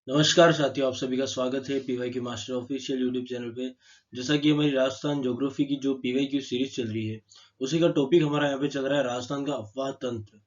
नमस्कार साथियों, आप सभी का स्वागत है पीवाई की मास्टर ऑफिशियल यूट्यूब चैनल पे। जैसा कि हमारी राजस्थान ज्योग्राफी की जो पीवाई की सीरीज चल रही है, उसी का टॉपिक हमारा यहाँ पे चल रहा है राजस्थान का अफवाह तंत्र।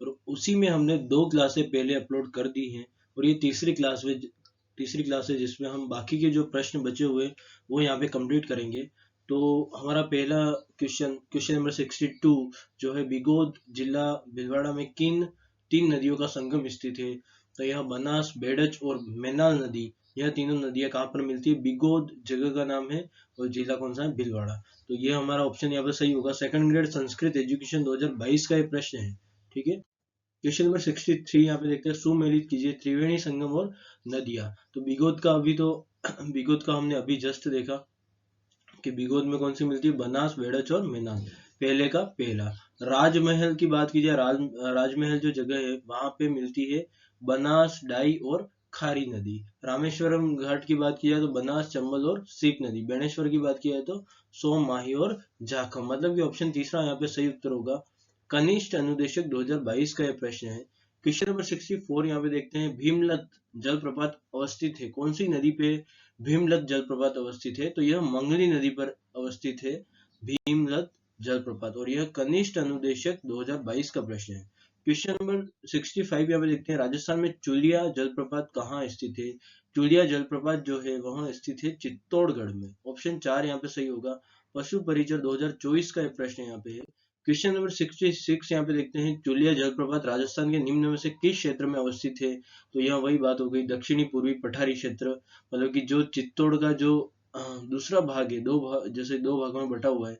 और उसी में हमने 2 क्लासें पहले अपलोड कर दी हैं और ये तीसरी क्लास है जिसमें हम बाकी के जो प्रश्न बचे हुए वो यहाँ पे कंप्लीट करेंगे। तो हमारा पहला क्वेश्चन नंबर 62 जो है, बिगोद जिला भीलवाड़ा में किन 3 नदियों का संगम स्थित है? तो यह बनास, बेड़च और मेनाल नदी, यह तीनों नदियां कहाँ पर मिलती है? बिगोद जगह का नाम है और जिला कौन सा है? भीलवाड़ा। तो ये हमारा ऑप्शन यहाँ पे सही होगा। सेकंड ग्रेड संस्कृत एजुकेशन 2022 का ये प्रश्न है। ठीक है। क्वेश्चन नंबर 63 यहाँ पे देखते हैं, सुमेलित कीजिए त्रिवेणी संगम और नदियां। तो बिगोद का अभी तो बिगोद का हमने अभी जस्ट देखा कि बिगोद में कौन सी मिलती है? बनास, बेड़च और मेनाल। पहले का पहला। राजमहल की बात की जाए, राजमहल जो जगह है वहां पे मिलती है बनास, डाई और खारी नदी। रामेश्वरम घाट की बात की जाए तो बनास, चंबल और सीप नदी। बेणेश्वर की बात की जाए तो सोम, माही और झाखम। मतलब कि ऑप्शन तीसरा यहाँ पे सही उत्तर होगा। कनिष्ठ अनुदेशक 2022 का यह प्रश्न है। क्वेश्चन नंबर 64 यहाँ पे देखते हैं, भीमलत जलप्रपात अवस्थित है कौन सी नदी पे? भीमलत जलप्रपात अवस्थित है तो यह मंगली नदी पर अवस्थित है, भीमलत जलप्रपात। और यह कनिष्ठ अनुदेशक 2022 का प्रश्न है। क्वेश्चन नंबर 65 यहाँ पे देखते हैं, राजस्थान में चुलिया जलप्रपात कहाँ स्थित है? चुलिया जलप्रपात जो है वह स्थित है चित्तौड़गढ़ में। ऑप्शन 4 यहाँ पे सही होगा। पशु परिचर 2024 का प्रश्न यहाँ पे है। क्वेश्चन नंबर 66 यहाँ पे देखते हैं, चुलिया जलप्रपात राजस्थान के निम्न में से किस क्षेत्र में अवस्थित है? तो यह वही बात हो गई, दक्षिणी पूर्वी पठारी क्षेत्र। मतलब कि जो चित्तौड़ का जो दूसरा भाग है, जैसे दो भागों में बटा हुआ है,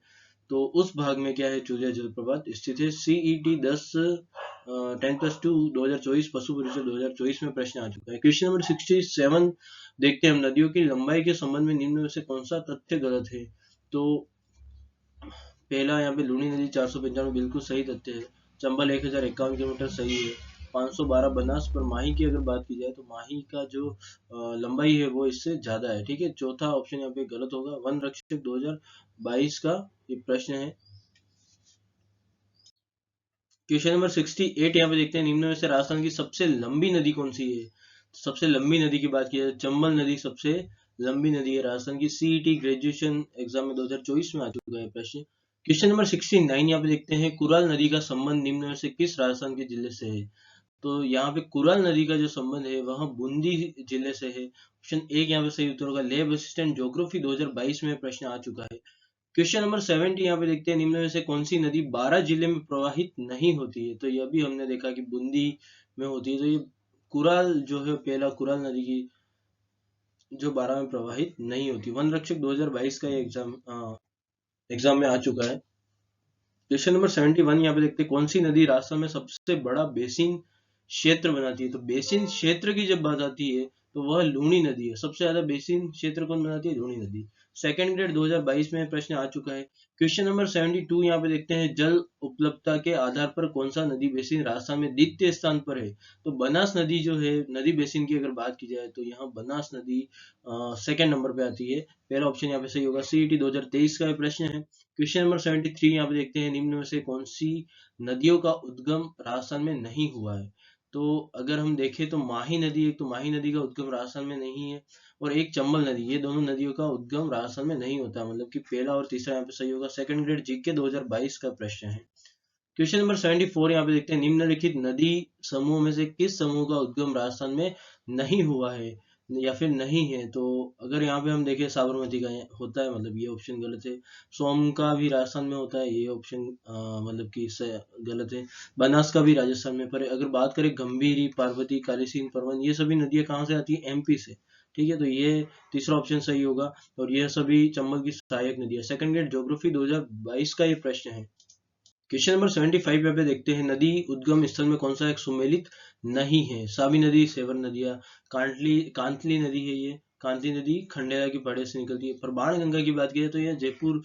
तो उस भाग में क्या है? चुलिया जलप्रपात स्थित है। सीईटी 10+2 2024 पशु परिचय 2024 में प्रश्न आ चुका है। क्वेश्चन नंबर 67 देखते हैं हम, नदियों की लंबाई के संबंध में निम्न में से कौन सा तथ्य गलत है? तो पहला यहाँ पे लूनी नदी 495 बिल्कुल सही तथ्य है। चंबल 1051 किलोमीटर सही है। 512 बनास। पर माही की अगर बात की जाए तो माही का जो लंबाई है वो इससे ज्यादा है। ठीक है। चौथा ऑप्शन यहाँ पे गलत होगा। वन रक्षक 2022 का ये प्रश्न है। क्वेश्चन नंबर 68 यहाँ पे देखते हैं, निम्न में से राजस्थान की सबसे लंबी नदी कौन सी है? सबसे लंबी नदी की बात की जाए, चंबल नदी सबसे लंबी नदी है राजस्थान की। सीईटी ग्रेजुएशन एग्जाम में 2024 में आ चुका है प्रश्न। क्वेश्चन नंबर 69 यहाँ पे देखते हैं, कुराल नदी का संबंध निम्न में से किस राजस्थान के जिले से है? तो यहाँ पे कुराल नदी का जो संबंध है वह बूंदी जिले से है। ऑप्शन एक यहाँ पे सही उत्तर होगा। लैब असिस्टेंट ज्योग्राफी 2022 में प्रश्न आ चुका है। क्वेश्चन नंबर 70 यहाँ पे देखते हैं, निम्न में से कौन सी नदी 12 जिले में प्रवाहित नहीं होती है? तो यह भी हमने देखा कि बूंदी में होती है। तो ये कुराल जो है, पहला कुराल नदी की जो 12 में प्रवाहित नहीं होती। वन रक्षक 2022 का ये एग्जाम में आ चुका है। क्वेश्चन नंबर 71 यहाँ पे देखते हैं, कौन सी नदी राजस्थान में सबसे बड़ा बेसिन क्षेत्र बनाती है? तो बेसिन क्षेत्र की जब बात आती है तो वह लूनी नदी है। सबसे ज्यादा बेसिन क्षेत्र कौन बनाती है? लूनी नदी। सेकंड ग्रेड 2022 में प्रश्न आ चुका है। क्वेश्चन नंबर 72 यहाँ पे देखते हैं, जल उपलब्धता के आधार पर कौन सा नदी बेसिन राजस्थान में द्वितीय स्थान पर है? तो बनास नदी जो है, नदी बेसिन की अगर बात की जाए तो यहाँ बनास नदी सेकंड नंबर पे आती है। पहला ऑप्शन यहाँ पे सही होगा। सीईटी 2023 का ये प्रश्न है। क्वेश्चन नंबर 73 यहाँ पे देखते हैं, निम्न में से कौन सी नदियों का उद्गम राजस्थान में नहीं हुआ है? तो अगर हम देखें तो माही नदी, एक तो माही नदी का उद्गम राजस्थान में नहीं है और एक चंबल नदी, ये दोनों नदियों का उद्गम राजस्थान में नहीं होता। मतलब कि पहला और तीसरा यहाँ पे सही होगा। सेकंड ग्रेड जीके 2022 का प्रश्न है। क्वेश्चन नंबर 74 यहाँ पे देखते हैं, निम्नलिखित नदी समूह में से किस समूह का उद्गम राजस्थान में नहीं हुआ है या फिर नहीं है? तो अगर यहाँ पे हम देखें, साबरमती का होता है, मतलब ये ऑप्शन गलत है। सोम का भी राजस्थान में होता है, ये ऑप्शन मतलब कि इससे गलत है। बनास का भी राजस्थान में। पर अगर बात करें गंभीरी, पार्वती, कालीसिंध, परवन, ये सभी नदियां कहाँ से आती है? एमपी से। ठीक है। तो ये तीसरा ऑप्शन सही होगा। और यह सभी चंबल की सहायक नदी है। सेकंड ग्रेड ज्योग्राफी 2022 का ये प्रश्न है। क्वेश्चन नंबर 75 पे देखते हैं, नदी उद्गम स्थल में कौन सा एक सुमेलित नहीं है? सावी नदी, सेवर नदियां, कांतली नदी है ये। कांतली नदी खंडेरा की पहाड़ियों से निकलती है। पर बाण गंगा की बात की जाए तो यह जयपुर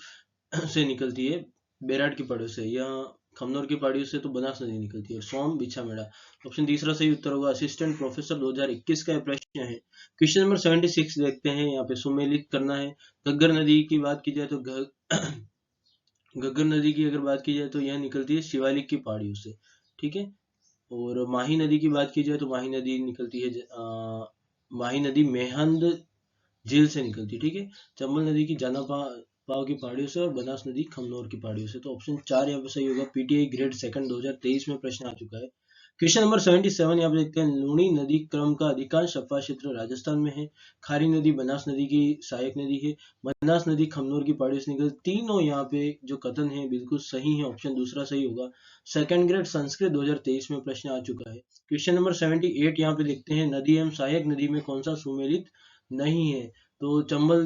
से निकलती है, बेराट की पहाड़ियों से। यह खमनोर की पहाड़ियों से तो बनास नदी निकलती है। सोम, बिछामेड़ा। ऑप्शन तीसरा सही उत्तर होगा। असिस्टेंट प्रोफेसर 2021 का यह प्रश्न है। क्वेश्चन नंबर 76 देखते हैं, यहाँ पे सुमेलित करना है। घग्गर नदी की बात की जाए तो घग्गर नदी की अगर बात की जाए तो यह निकलती है शिवालिक की पहाड़ियों से। ठीक है। और माही नदी की बात की जाए तो माही नदी निकलती है माही नदी मेहंद झील से निकलती है, ठीक है। चंबल नदी की जाना पाव की पहाड़ियों से और बनास नदी खमनोर की पहाड़ियों से। तो ऑप्शन 4 यहाँ पे सही होगा। पीटीआई ग्रेड सेकंड 2023 में प्रश्न आ चुका है। क्वेश्चन नंबर 77 यहाँ पे देखते हैं। लूणी नदी क्रम का अधिकांश अपवाह क्षेत्र राजस्थान में है। खारी नदी बनास नदी की सहायक नदी है। बनास नदी खमनोर की पहाड़ियों से निकलती। तीनों यहाँ पे जो कथन है बिल्कुल सही है। ऑप्शन दूसरा सही होगा। सेकंड ग्रेड संस्कृत 2023 में प्रश्न आ चुका है। क्वेश्चन नंबर 78 यहाँ पे देखते हैं। नदी एवं सहायक नदी में कौन सा सुमेलित नहीं है? तो चंबल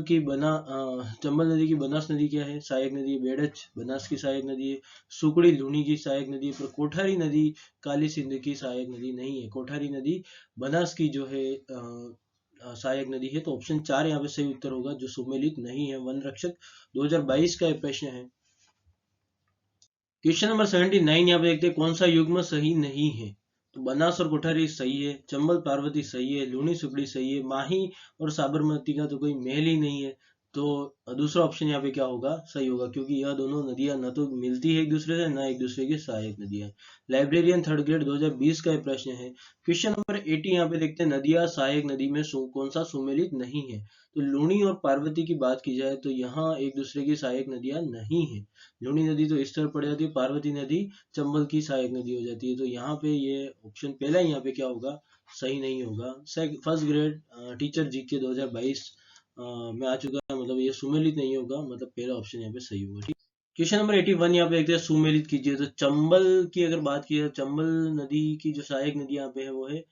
नदी की बनास नदी क्या है? सहायक नदी है। बेड़च बनास की सहायक नदी है। सुकड़ी लूनी की सहायक नदी है। पर कोठारी नदी काली सिंध की सहायक नदी नहीं है। कोठारी नदी बनास की जो है सहायक नदी है। तो ऑप्शन 4 यहाँ पे सही उत्तर होगा, जो सुमेलित नहीं है। वन रक्षक 2022 का ये प्रश्न है। क्वेश्चन नंबर 79 यहाँ पे देखते हैं। कौन सा युग्म सही नहीं है? तो बनास और कोठारी सही है। चंबल पार्वती सही है। लूनी सुकड़ी सही है। माही और साबरमती का तो कोई मेल ही नहीं है। तो दूसरा ऑप्शन यहाँ पे क्या होगा? सही होगा, क्योंकि यह दोनों नदियां न तो मिलती है एक दूसरे से, न एक दूसरे की सहायक नदियां। लाइब्रेरियन थर्ड ग्रेड 2020 का ये प्रश्न है। क्वेश्चन नंबर 80 यहाँ पे देखते हैं। नदियां सहायक नदी में कौन सा सुमेलित नहीं है? तो लूनी और पार्वती की बात की जाए तो यहाँ एक दूसरे की सहायक नदियां नहीं है। लूनी नदी तो इस तरफ पड़ जाती है। पार्वती नदी चंबल की सहायक नदी हो जाती है। तो यहाँ पे ये ऑप्शन पहला ही यहाँ पे क्या होगा? सही नहीं होगा। फर्स्ट ग्रेड टीचर जीके 2022 में आ चुका है, मतलब ये सुमेलित नहीं होगा, मतलब पहला ऑप्शन यहाँ पे सही होगा, ठीक। क्वेश्चन नंबर 81 यहाँ पे देखते हैं। सुमेलित कीजिए। तो चंबल की अगर बात की जाए, चंबल नदी की जो सहायक नदी यहाँ पे है वो है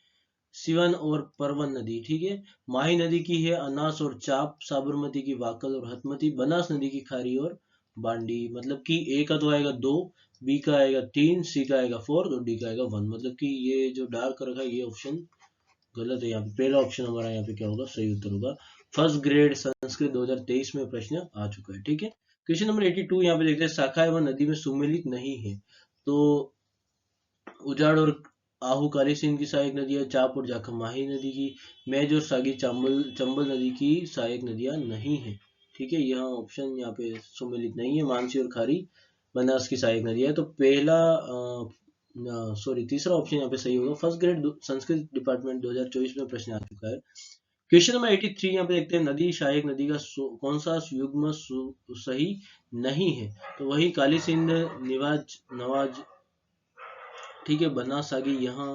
सिवन और परवन नदी, ठीक है। माही नदी की है अनास और चाप। साबरमती की वाकल और हथमती। बनास नदी की खारी और बांडी। मतलब कि ए का तो आएगा 2, बी का आएगा 3, सी का आएगा 4 और डी का आएगा 1। मतलब कि ये जो डार्क कर रखा है ये ऑप्शन गलत है। यहाँ पे पहला ऑप्शन हमारा यहाँ पे क्या होगा? सही उत्तर होगा। फर्स्ट ग्रेड संस्कृत 2023 में प्रश्न आ चुका है, ठीक है। क्वेश्चन नंबर 82 यहाँ पे देखते हैं। शाखा एवं नदी में सुमेलित नहीं है। तो उजाड़ और आहू काली सिंध की सहायक नदी है। चाप और जाखम माही नदी की। मेज और सागी चंबल नदी की सहायक नदियां नहीं है, ठीक है। यह ऑप्शन यहाँ पे सुमेलित नहीं है। मानसी और खारी बनास की सहायक नदी है। तो पहला तीसरा ऑप्शन यहाँ पे सही होगा। फर्स्ट ग्रेड संस्कृत डिपार्टमेंट 2024 में प्रश्न आ चुका है। क्वेश्चन नंबर 83 यहाँ पे देखते हैं। नदी सहायक नदी का कौन सा युग्म सही नहीं है? तो वही काली सिंध नवाज, ठीक है। बनास सागी यहाँ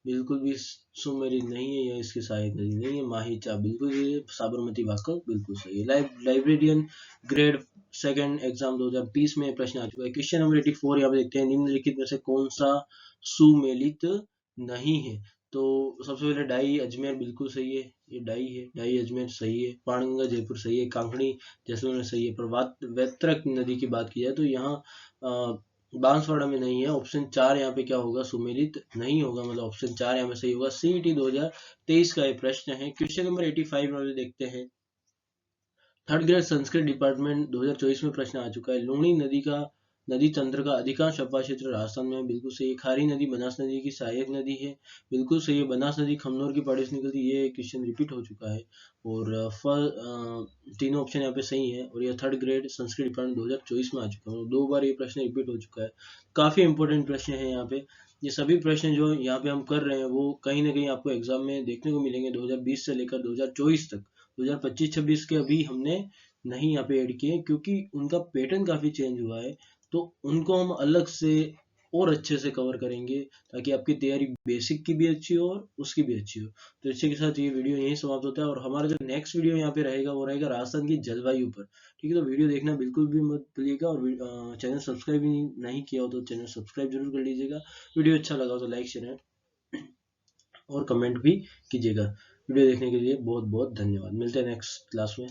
बिल्कुल भी सुमेलित नहीं है। यह इसकी सहायक नदी नहीं है। माही चा बिल्कुल सही है। साबरमती वाकल बिल्कुल सही है। लाइब्रेरियन ग्रेड सेकंड एग्जाम 2020 में प्रश्न आ चुका है। क्वेश्चन नंबर 84 यहाँ पे देखते हैं। निम्नलिखित में से कौन सा सुमेलित नहीं है? तो सबसे पहले डाई अजमेर बिल्कुल सही है। ये डाई है। डाई अजमेर सही है। पाणगंगा जयपुर सही है। कांकड़ी जैसलमेर सही है। पर वैतरक नदी की बात की जाए तो यहाँ बांसवाड़ा में नहीं है। ऑप्शन 4 यहाँ पे क्या होगा? सुमेलित नहीं होगा। मतलब ऑप्शन 4 यहाँ पे सही होगा। सीईटी 2023 का ये प्रश्न है। क्वेश्चन नंबर 85 में देखते हैं। थर्ड ग्रेड संस्कृत डिपार्टमेंट 2024 में प्रश्न आ चुका है। लूणी नदी तंत्र का अधिकांश अपवाह क्षेत्र राजस्थान में है, बिल्कुल सही है। खारी नदी बनास नदी की सहायक नदी है, बिल्कुल सही है। बनास नदी खमनोर की पहाड़ी से निकलती है। ये क्वेश्चन रिपीट हो चुका है। और तीनों ऑप्शन यहाँ पे सही है। और यह थर्ड ग्रेड संस्कृत डिपार्टमेंट 2024 में आ चुका है। 2 बार ये प्रश्न रिपीट हो चुका है। काफी इंपॉर्टेंट प्रश्न है यहाँ पे। ये सभी प्रश्न जो यहाँ पे हम कर रहे हैं वो कहीं ना कहीं आपको एग्जाम में देखने को मिलेंगे 2020 से लेकर 2024 तक। 2025-26 के अभी हमने नहीं यहाँ पे ऐड किए, क्योंकि उनका पैटर्न काफी चेंज हुआ है। तो उनको हम अलग से और अच्छे से कवर करेंगे, ताकि आपकी तैयारी बेसिक की भी अच्छी हो और उसकी भी अच्छी हो। तो इसी के साथ ये वीडियो यहीं समाप्त होता है। और हमारा जो नेक्स्ट वीडियो यहाँ पे रहेगा वो रहेगा राजस्थान की जलवायु पर, ठीक है। तो वीडियो देखना बिल्कुल भी मत भूलिएगा। और चैनल सब्सक्राइब नहीं किया हो तो चैनल सब्सक्राइब जरूर कर लीजिएगा। वीडियो अच्छा लगा हो तो लाइक शेयर और कमेंट भी कीजिएगा। वीडियो देखने के लिए बहुत बहुत धन्यवाद। मिलते हैं नेक्स्ट क्लास में।